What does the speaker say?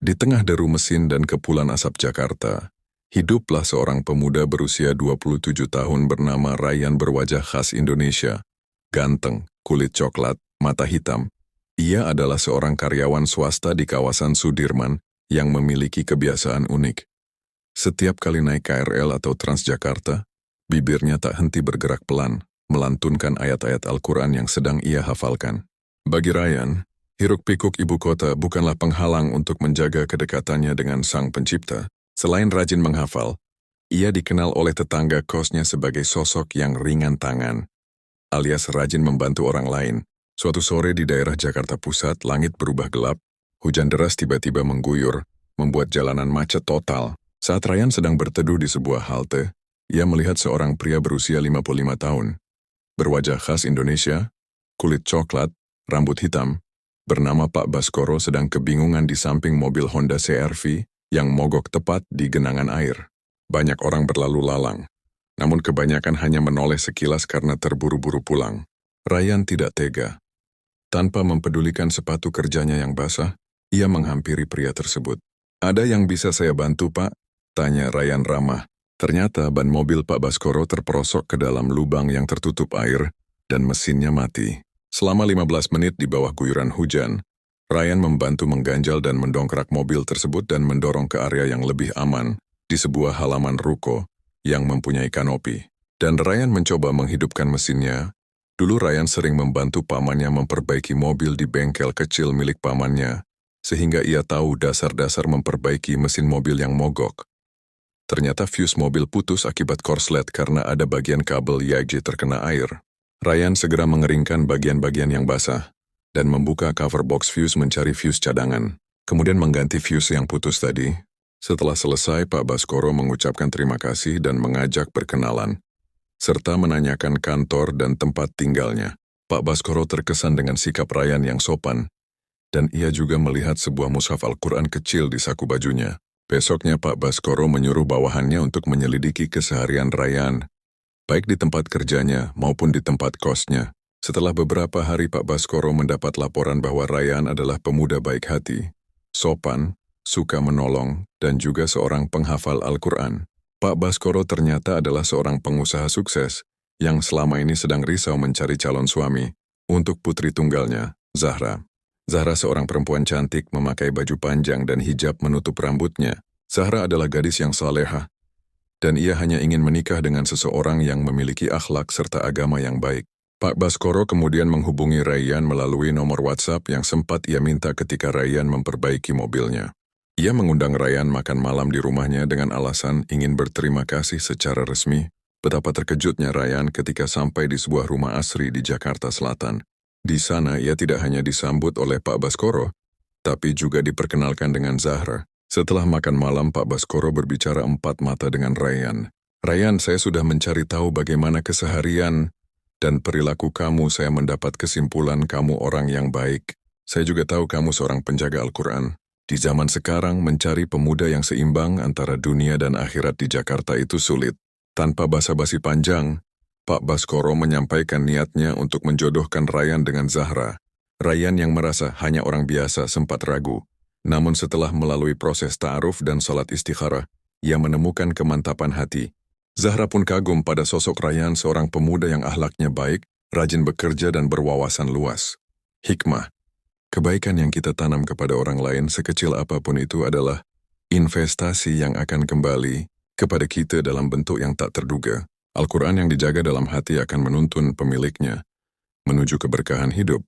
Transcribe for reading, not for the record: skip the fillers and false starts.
Di tengah deru mesin dan kepulan asap Jakarta, hiduplah seorang pemuda berusia 27 tahun bernama Ryan berwajah khas Indonesia. Ganteng, kulit coklat, mata hitam. Ia adalah seorang karyawan swasta di kawasan Sudirman yang memiliki kebiasaan unik. Setiap kali naik KRL atau Transjakarta, bibirnya tak henti bergerak pelan, melantunkan ayat-ayat Al-Quran yang sedang ia hafalkan. Bagi Ryan, hiruk-pikuk ibu kota bukanlah penghalang untuk menjaga kedekatannya dengan Sang Pencipta. Selain rajin menghafal, ia dikenal oleh tetangga kosnya sebagai sosok yang ringan tangan, alias rajin membantu orang lain. Suatu sore di daerah Jakarta Pusat, langit berubah gelap, hujan deras tiba-tiba mengguyur, membuat jalanan macet total. Saat Ryan sedang berteduh di sebuah halte, ia melihat seorang pria berusia 55 tahun. Berwajah khas Indonesia, kulit coklat, rambut hitam, bernama Pak Baskoro sedang kebingungan di samping mobil Honda CR-V yang mogok tepat di genangan air. Banyak orang berlalu lalang, namun kebanyakan hanya menoleh sekilas karena terburu-buru pulang. Ryan tidak tega. Tanpa mempedulikan sepatu kerjanya yang basah, ia menghampiri pria tersebut. "Ada yang bisa saya bantu, Pak?" tanya Ryan ramah. Ternyata ban mobil Pak Baskoro terperosok ke dalam lubang yang tertutup air dan mesinnya mati. Selama 15 menit di bawah guyuran hujan, Ryan membantu mengganjal dan mendongkrak mobil tersebut dan mendorong ke area yang lebih aman di sebuah halaman ruko yang mempunyai kanopi. Dan Ryan mencoba menghidupkan mesinnya. Dulu Ryan sering membantu pamannya memperbaiki mobil di bengkel kecil milik pamannya, sehingga ia tahu dasar-dasar memperbaiki mesin mobil yang mogok. Ternyata fuse mobil putus akibat korslet karena ada bagian kabel YG terkena air. Ryan segera mengeringkan bagian-bagian yang basah dan membuka cover box fuse mencari fuse cadangan, kemudian mengganti fuse yang putus tadi. Setelah selesai, Pak Baskoro mengucapkan terima kasih dan mengajak berkenalan, serta menanyakan kantor dan tempat tinggalnya. Pak Baskoro terkesan dengan sikap Ryan yang sopan, dan ia juga melihat sebuah mushaf Al-Quran kecil di saku bajunya. Besoknya Pak Baskoro menyuruh bawahannya untuk menyelidiki keseharian Ryan, baik di tempat kerjanya maupun di tempat kosnya. Setelah beberapa hari Pak Baskoro mendapat laporan bahwa Ryan adalah pemuda baik hati, sopan, suka menolong, dan juga seorang penghafal Al-Quran. Pak Baskoro ternyata adalah seorang pengusaha sukses yang selama ini sedang risau mencari calon suami untuk putri tunggalnya, Zahra. Zahra seorang perempuan cantik memakai baju panjang dan hijab menutup rambutnya. Zahra adalah gadis yang salehah, dan ia hanya ingin menikah dengan seseorang yang memiliki akhlak serta agama yang baik. Pak Baskoro kemudian menghubungi Ryan melalui nomor WhatsApp yang sempat ia minta ketika Ryan memperbaiki mobilnya. Ia mengundang Ryan makan malam di rumahnya dengan alasan ingin berterima kasih secara resmi. Betapa terkejutnya Ryan ketika sampai di sebuah rumah asri di Jakarta Selatan. Di sana ia tidak hanya disambut oleh Pak Baskoro, tapi juga diperkenalkan dengan Zahra. Setelah makan malam, Pak Baskoro berbicara empat mata dengan Ryan. "Ryan, saya sudah mencari tahu bagaimana keseharian dan perilaku kamu. Saya mendapat kesimpulan kamu orang yang baik. Saya juga tahu kamu seorang penjaga Al-Quran. Di zaman sekarang, mencari pemuda yang seimbang antara dunia dan akhirat di Jakarta itu sulit." Tanpa basa-basi panjang, Pak Baskoro menyampaikan niatnya untuk menjodohkan Ryan dengan Zahra. Ryan yang merasa hanya orang biasa sempat ragu. Namun setelah melalui proses ta'aruf dan salat istikharah, ia menemukan kemantapan hati. Zahra pun kagum pada sosok Ryan, seorang pemuda yang akhlaknya baik, rajin bekerja dan berwawasan luas. Hikmah. Kebaikan yang kita tanam kepada orang lain sekecil apapun itu adalah investasi yang akan kembali kepada kita dalam bentuk yang tak terduga. Al-Quran yang dijaga dalam hati akan menuntun pemiliknya menuju keberkahan hidup.